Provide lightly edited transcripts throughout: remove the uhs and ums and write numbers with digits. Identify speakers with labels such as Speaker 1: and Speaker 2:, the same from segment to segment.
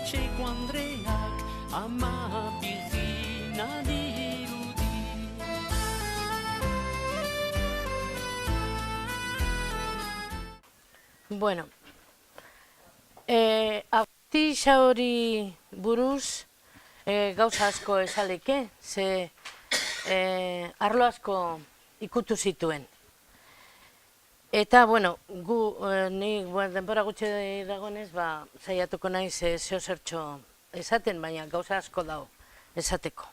Speaker 1: etxeko andreak ama bizina dirudi.
Speaker 2: Bueno, Agustí hori buruz gauza asko esaleke, ze arlo asko ikutu zituen. Eta, bueno, ni denbora gutxi dagoenez, saiatuko naiz zeo zertxo esaten, baina gauza asko dago esateko.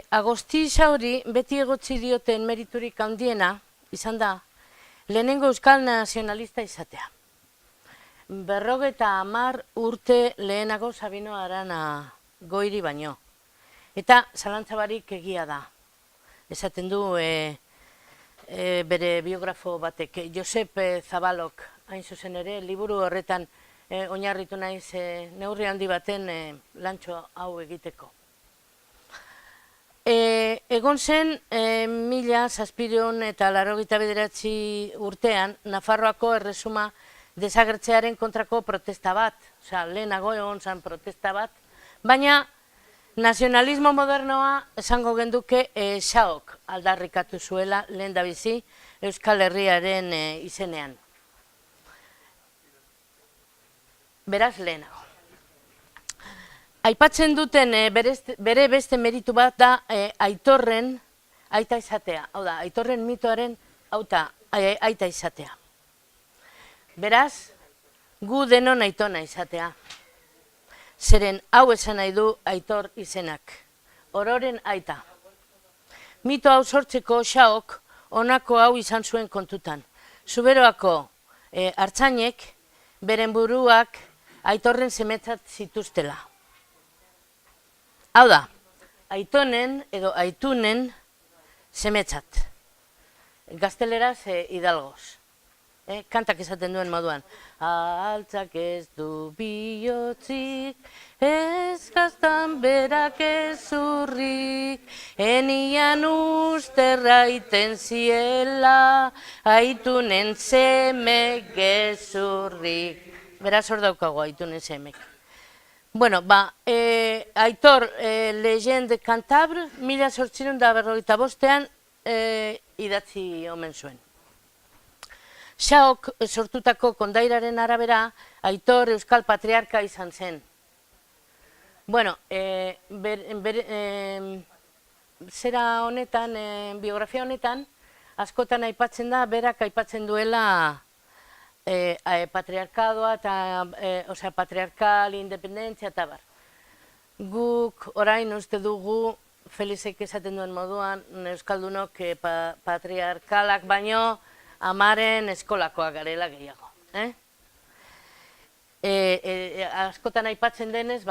Speaker 2: Agustí hori beti egotzi dioten meriturik handiena izan da, lehenengo euskal nazionalista izatea. 50 urte lehenago Sabino Arana Goiri baino. Eta zalantzabarik egia da. Esaten du bere biografo batek, Josep Zabalok, hain zuzen ere, liburu horretan oinarritu naiz neurri handi baten lantxo hau egiteko. Egon zen 1789 urtean, Nafarroako erresuma desagertzearen kontrako protesta bat, lehenago egon zen protesta bat, baina nazionalismo modernoa esango genduke Xaok aldarrikatu zuela lehendabizi Euskal Herriaren izenean. Beraz lehenago. Aipatzen duten bere beste meritu bat da Aitorren aita izatea, hau da, Aitorren mitoaren aita izatea. Beraz, gu denon aitona izatea. Zeren hau esan nahi du Aitor izenak. Ororen aita. Mito hau sortzeko Xaok honako hau izan zuen kontutan. Zuberoako artzainek beren buruak Aitorren semetzat zituztela. Hau da, aitonen edo aitunen semetzat. Gazteleraz hidalgoz. Kantak esaten duen moduan. Altzak ez du bihotzik, ez gaztan berak ez urrik, enian usterra iten ziela, aitunen seme gezurrik. Beraz hor daukago aitunen semek. Bueno, Aitor Legende Cantabre, 1855 idatzi omen zuen. Xaok sortutako kondairaren arabera, Aitor Euskal Patriarka izan zen. Bueno, zera honetan, biografia honetan, askotan aipatzen da, berak aipatzen duela patriarkadoa, osea, patriarkal, independentzia eta bar. Guk orain uste dugu, Felizek esaten duen moduan, Euskaldunok patriarkalak baino, amaren eskolakoak garela gehiago. Askotan aipatzen denez,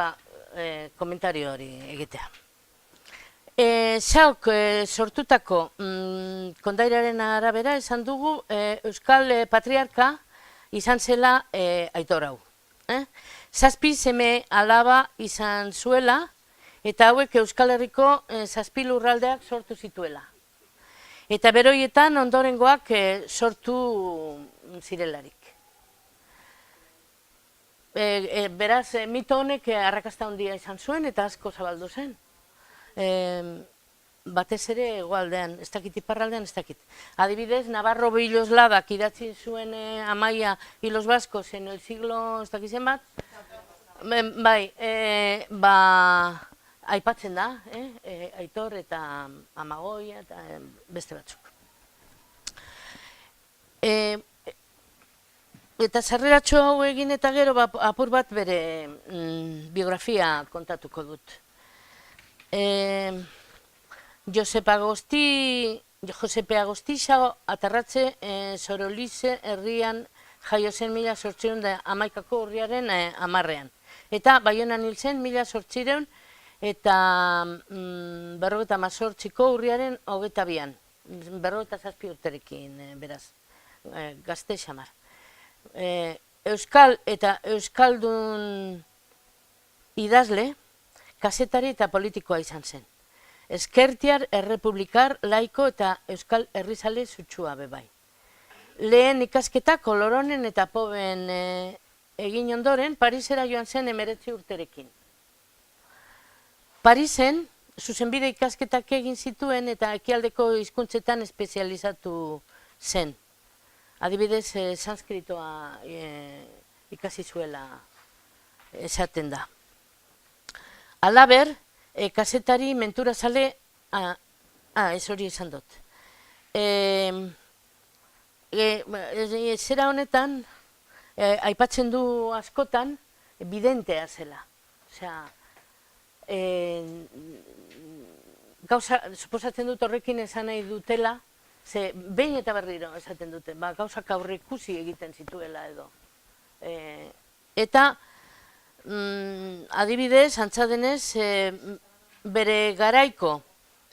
Speaker 2: komentario hori egitea. Xaok sortutako kondairaren arabera esan dugu Euskal Patriarka izan zela Aitor hau. 7 seme alaba izan zuela eta hauek Euskal Herriko 7 lurraldeak sortu zituela. Eta beroietan ondorengoak sortu zirelarik. Beraz, mito honek arrakasta handia izan zuen eta asko zabaldu zen. Batez ere hegoaldean, ez dakit, iparraldean ez dakit. Adibidez, Navarro Bilosladak idatzi zuen Amaia y los Vascos en el siglo, ez dakizen bat? Bai, aipatzen da, Aitor eta Amagoia eta beste batzuk. Eta sarreratxo hau egin eta gero apur bat bere biografia kontatuko dut. Josepe Agostixo Atarratze Sorolize herrian jaio zen 1811ko urriaren 10ean. Eta Baionan hil zen 1800 eta 58ko urriaren 22an. 57 urterekin, beraz, gazte xamar. Euskal eta Euskaldun idazle, kazetari eta politikoa izan zen. Ezkertiar, errepublikar, laiko eta euskal herrizale sutsua bebai. Lehen ikasketa Koloronen eta Poben egin ondoren, Parisera joan zen 19 urterekin. Parisen, zuzenbide ikasketak egin zituen eta ekialdeko hizkuntzetan espezializatu zen. Adibidez, sanskritoa ikasi zuela esaten da. Halaber, kazetari menturazale, ez hori esan dut. Zera honetan, aipatzen du askotan, bidentea zela. Osea, gauza, suposatzen dut horrekin esan nahi dutela, ze behin eta berriro esaten dute, gauzak aurreikusi egiten zituela edo. Eta, adibidez, antza denez, bere garaiko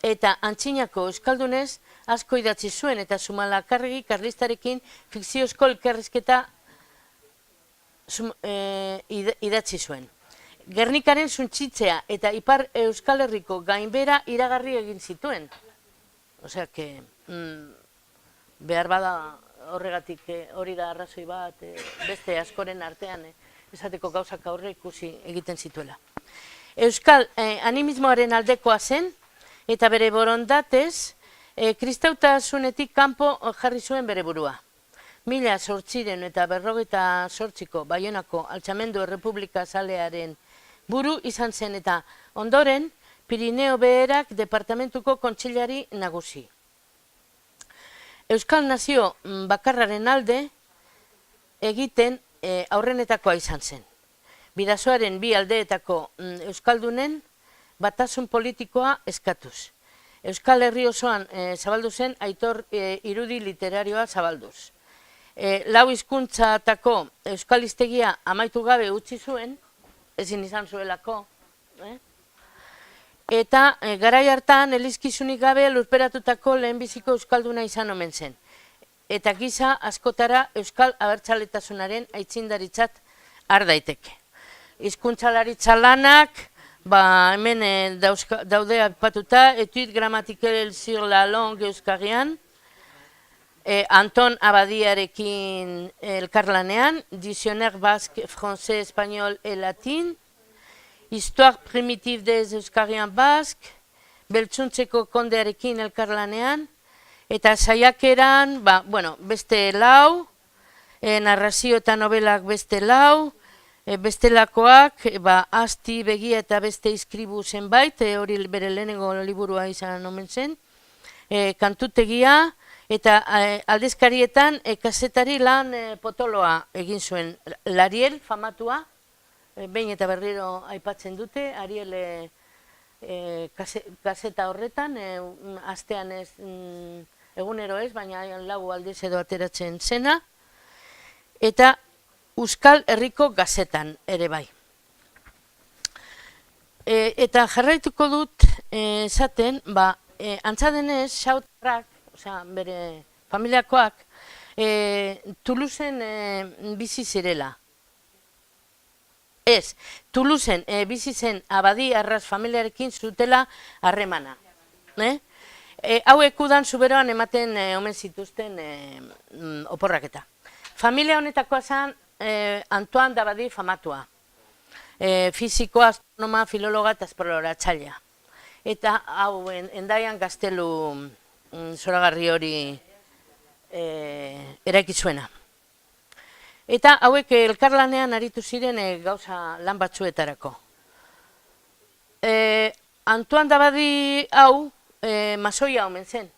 Speaker 2: eta antzinako euskaldunez asko idatzi zuen eta Zumalakarregi Karlistarekin fikziozko elkarrizketa idatzi zuen. Gernikaren suntsitzea eta Ipar Euskal Herriko gainbera iragarri egin zituen. Osea, behar bada horregatik hori da arrazoi bat, beste askoren artean, esateko gauzak aurre ikusi egiten zituela. Euskal animismoaren aldekoa zen, eta bere borondatez, kristautasunetik kanpo jarri zuen bere burua. 1858ko Baionako Altxamendu Errepublika Zalearen buru izan zen eta ondoren Pirineo Beherak departamentuko kontseilari nagusi. Euskal Nazio bakarraren alde egiten aurrenetakoa izan zen. Bidasoaren bi aldeetako euskaldunen batasun politikoa eskatuz. Euskal Herri osoan zabaldu zen Aitor irudi literarioa zabalduz. Lau hizkuntzatako euskal hiztegia amaitu gabe utzi zuen, ezin izan zuelako, eta garai hartan elizkizunik gabe lurperatutako lehenbiziko euskalduna izan omen zen. Eta giza askotara euskal abertzaletasunaren aitzindaritzat har daiteke. Hizkuntzalaritza lanak, hemen daude aipatuta, Etude grammaticale sur la langue euskarian, Anton Abadiarekin elkarlanean, Dictionnaire basque, français, espagnol et latin, Histoire primitive des euskarian basque, Beltzuntzeko kondearekin elkarlanean, eta saiakeran, beste lau, narrazio eta novelak beste lau, bestelakoak, asti, begia eta beste izkribu zenbait, hori bere lehenengo liburua izan omen zen, kantutegia, eta aldezkarietan kazetari lan potoloa egin zuen. Lariel famatua, behin eta berriro aipatzen dute, Ariel kaseta horretan, astean ez, egunero ez, baina lau aldez edo ateratzen zena, eta Euskal Herriko gazetan ere bai. Eta jarraituko dut esaten, antza denez, Xautarrak, osea, bere familiakoak, Toulousen bizi zirela. Ez, Toulousen bizi zen Abadi Arras familiarekin zutela harremana. Hauek udan zuberoan ematen omen zituzten oporraketa. Familia honetakoa zen Antoine d'Abadi famatua. Fisikoa, astronoma, filologa eta esploratzailea. Eta hau Endaian gaztelu zoragarri hori eraiki zuena. Eta hauek elkarlanean aritu ziren gauza lan batzuetarako. Antoine d'Abadi hau masoia omen zen.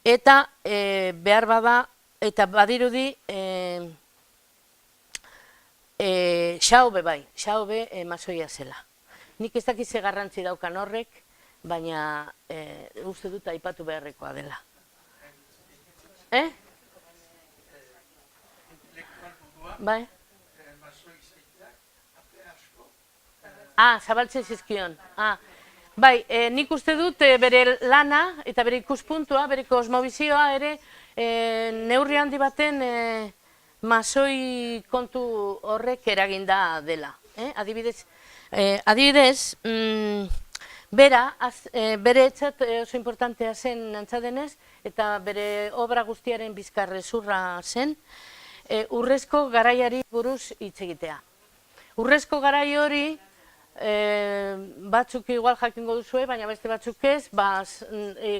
Speaker 2: Eta behar bada, eta badirudi Xaobe bai, Xaobe masoia zela. Nik ez dakiz garrantzi daukan horrek, baina uste dut aipatu beharrekoa dela. Bai? Zabaltzen zizkion. Bai, nik uste dut bere lana eta bere ikuspuntua, bere kosmobizioa ere neurri handi baten masoi kontu horrek eraginda dela. Adibidez, bere etzat oso importantea zen antza denez, eta bere obra guztiaren bizkarrezurra zen, urrezko garaiari buruz hitz egitea. Urrezko garai hori, batzuk igual jakingo duzue, baina beste batzuk ez,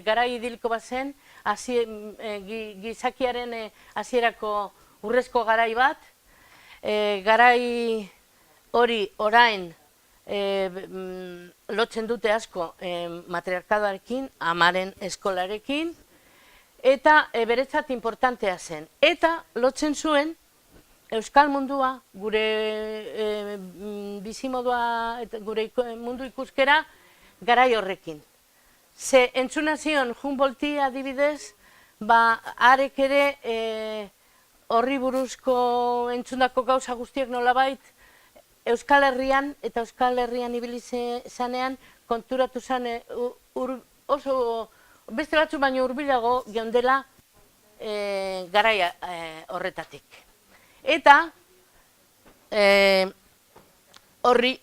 Speaker 2: garai idiliko bat zen, gizakiaren hasierako urrezko garai bat, garai hori orain lotzen dute asko matriarkadoarekin, amaren eskolarekin, eta beretzat importantea zen. Eta lotzen zuen euskal mundua, gure bizimodua, gure mundu ikuskera garai horrekin. Ze entzuna zion Humboldti adibidez, arek ere horri buruzko entzundako gauza guztiek nolabait Euskal Herrian eta Euskal Herrian ibili zanean konturatu zen oso beste batzu baino hurbilago geundela garai horretatik. Eta horri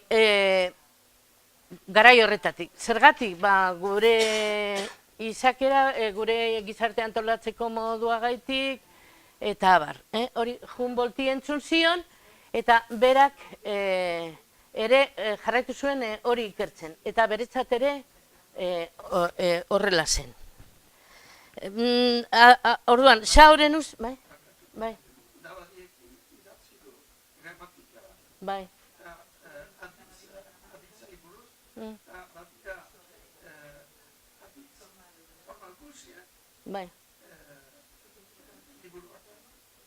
Speaker 2: garai horretatik. Zergatik, gure izakera, gure gizarte antolatzeko moduagaitik, eta abar. Hori Humboldti entzun zion, eta berak ere jarraitu zuen hori ikertzen. Eta beretzat ere horrela zen. Orduan, Xaurenuz, bai? Bai. Bai. Bai.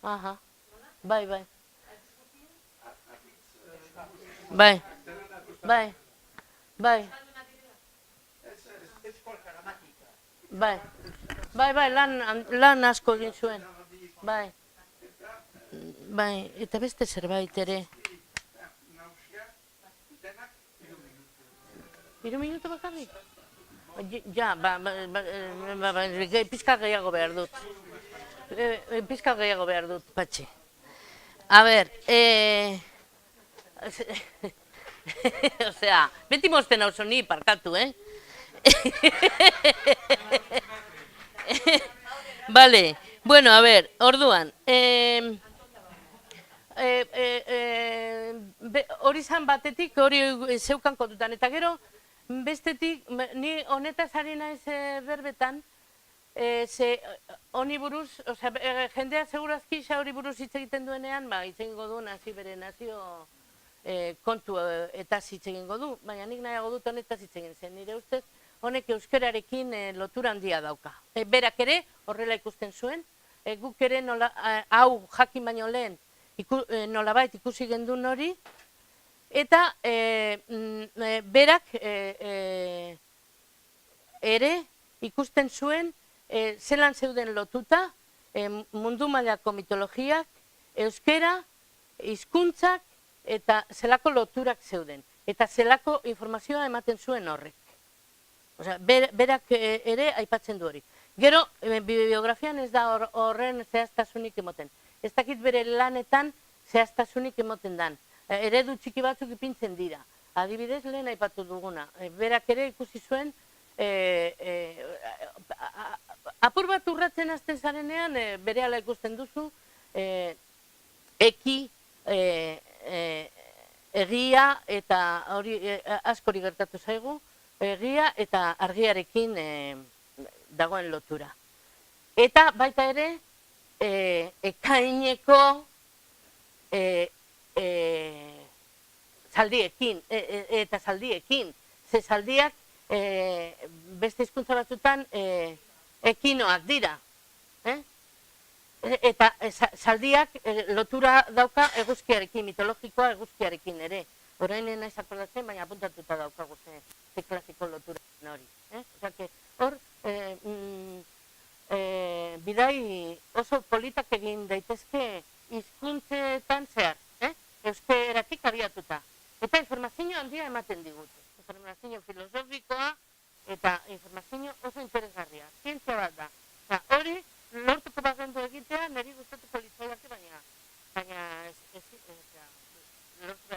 Speaker 2: Aha. Bai, bai. Bai. Bai. Bai. Bai. Bai, lan asko egin zuen. Bai. Bai, eta beste zerbait ere. 3 minutu bakarrik? Ja, pizka gehiago behar dut. Pizka gehiago behar dut, Patxi. A ber, osea, beti mozten hau zoni parkatu, Vale, bueno, a ber, orduan, hori zan batetik, hori zeukan kontutan, eta gero, bestetik, ni honetaz ari naiz berbetan, honi buruz, jendea segurazki hori buruz hitz egiten duenean, hitz egingo du nazi bere nazio kontu eta hitz egingo du, baina nik nahiago dut honetaz hitz egin zen, nire ustez honek euskararekin lotura handia dauka. Berak ere horrela ikusten zuen, guk ere hau jakin baino lehen nolabait ikusi gendun hori, eta berak ere ikusten zuen zelan zeuden lotuta mundu mailako mitologiak, euskera, hizkuntzak eta zelako loturak zeuden. Eta zelako informazioa ematen zuen horrek. Osea, berak ere aipatzen du hori. Gero, biografian ez da horren zehaztasunik emoten. Ez dakit bere lanetan zehaztasunik emoten dan. Eredu txiki batzuk ipintzen dira. Adibidez, lehen aipatu duguna. Berak ere ikusi zuen, apur bat urratzen hasten zarenean, berehala ikusten duzu, egia eta hori askori gertatu zaigu, egia eta argiarekin dagoen lotura. Eta baita ere, ekaineko zaldiekin, eta zaldiekin. Ze zaldiak beste hizkuntza batzutan ekinoak dira. Eta zaldiak lotura dauka eguzkiarekin, mitologikoa eguzkiarekin ere. Orain naiz akordatzen, baina apuntatuta daukagu ze klasiko lotura hori. Osea, hor, bidai oso politak egin daitezke hizkuntzetan zehar, euskeratik abiatuta. Eta informazio handia ematen digute. Informazio filosofikoa eta informazio oso interesgarria. Zientzia bat da. Hori, lortuko bagendu egitea, niri gustatuko litzaidake, baina lortu